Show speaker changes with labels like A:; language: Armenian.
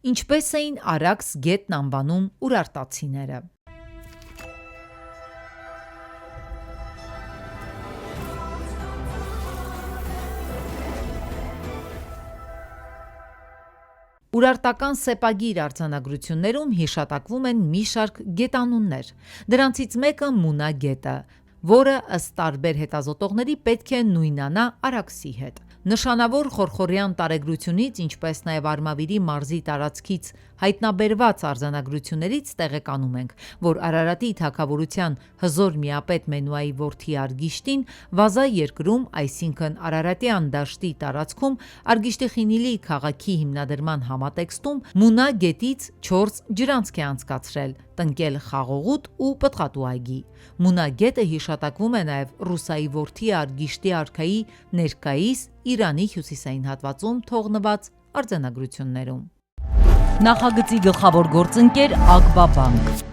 A: Ինչպես էին Արաքս գետն անվանում ուրարտացիները։ Ուրարտական սեպագիր արձանագրություններում հիշատակվում են մի շարք գետանուններ։ Դրանցից մեկը Մունա գետը, որը ըստ տարբեր հետազոտողների պետք է նույնանա Արաքսի հետ։ Նշանավոր խորխորյան տարեգրությունից, ինչպես նաև Արմավիրի մարզի տարածքից հայտնաբերված արձանագրություններից տեղեկանում ենք, որ Արարատի թագավորության հզոր միապետ Մենուայի որդի Արգիշտին Վազա երկրում, այսինքն Արարատյան դաշտի տարածքում, Արգիշտի Խինիլի քաղաքի հիմնադրման համատեքստում Մունա գետից 4 ջրանցք է անցկացրել՝ տնկել խաղողուտ ու պտղատու այգի։ Մունա գետը հիշատակվում է նաև Ռուսայի որդի Արգիշտի արքայի ներկայիս Իրանի հյուսիսային հատվածում թողնված արձանագրություններում։
B: Նախագծի գլխավոր գործընկեր Ակբա բանկ։